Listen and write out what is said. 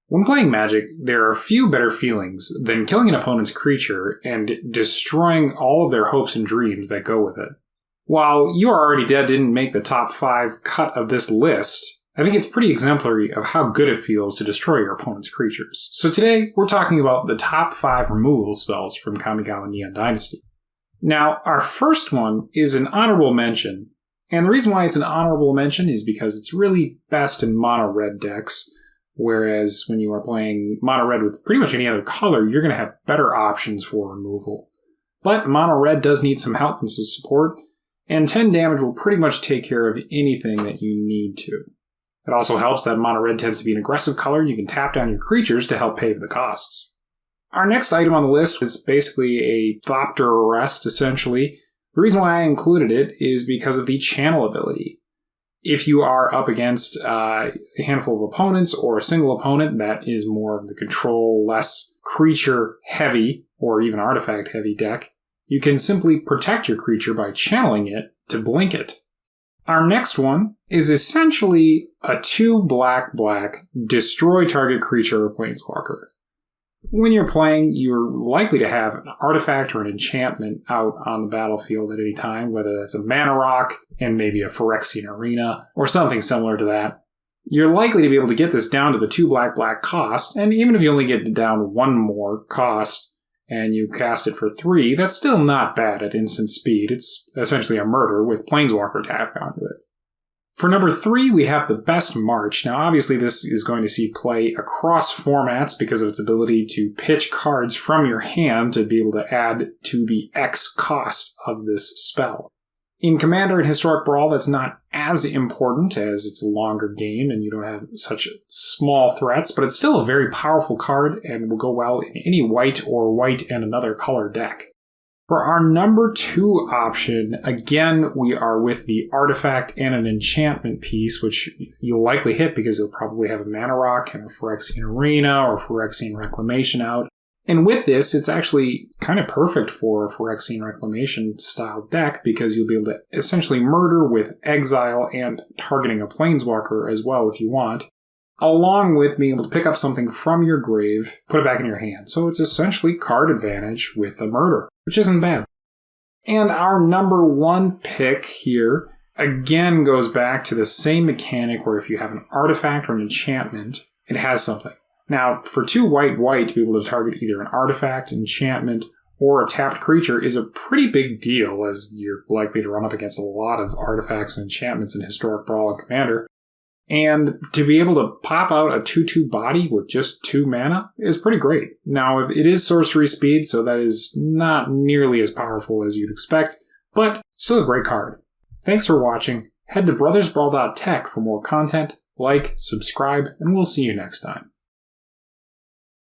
When playing Magic, there are few better feelings than killing an opponent's creature and destroying all of their hopes and dreams that go with it. While You Are Already Dead didn't make the top 5 cut of this list, I think it's pretty exemplary of how good it feels to destroy your opponent's creatures. So today, we're talking about the top 5 removal spells from Kamigawa Neon Dynasty. Now, our first one is an honorable mention, and the reason why it's an honorable mention is because it's really best in mono-red decks, whereas when you are playing mono-red with pretty much any other color, you're going to have better options for removal. But mono-red does need some help and some support, and 10 damage will pretty much take care of anything that you need to. It also helps that mono-red tends to be an aggressive color. You can tap down your creatures to help pay the costs. Our next item on the list is basically a Thopter Arrest, essentially. The reason why I included it is because of the channel ability. If you are up against a handful of opponents or a single opponent that is more of the control, less creature-heavy, or even artifact-heavy deck, you can simply protect your creature by channeling it to blink it. Our next one is essentially a 2/black/black destroy target creature or planeswalker. When you're playing, you're likely to have an artifact or an enchantment out on the battlefield at any time, whether that's a mana rock and maybe a Phyrexian Arena or something similar to that. You're likely to be able to get this down to the 2/black/black cost, and even if you only get down 1 more cost and you cast it for 3, that's still not bad at instant speed. It's essentially a murder with Planeswalker tapped onto it. For number 3, we have the Best March. Now, obviously, this is going to see play across formats because of its ability to pitch cards from your hand to be able to add to the X cost of this spell. In Commander and Historic Brawl, that's not as important as it's a longer game and you don't have such small threats, but it's still a very powerful card and will go well in any white or white and another color deck. For our number 2 option, again, we are with the artifact and an enchantment piece, which you'll likely hit because you'll probably have a Mana Rock and a Phyrexian Arena or Phyrexian Reclamation out. And with this, it's actually kind of perfect for a Phyrexian Reclamation style deck because you'll be able to essentially murder with exile and targeting a Planeswalker as well if you want, along with being able to pick up something from your grave, put it back in your hand. So it's essentially card advantage with a murder, which isn't bad. And our number 1 pick here, again, goes back to the same mechanic where if you have an artifact or an enchantment, it has something. Now, for 2 white, to be able to target either an artifact, enchantment, or a tapped creature is a pretty big deal, as you're likely to run up against a lot of artifacts and enchantments in Historic Brawl and Commander. And to be able to pop out a 2/2 body with just 2 mana is pretty great. Now, it is sorcery speed, so that is not nearly as powerful as you'd expect, but still a great card. Thanks for watching. Head to brothersbrawl.tech for more content, like, subscribe, and we'll see you next time.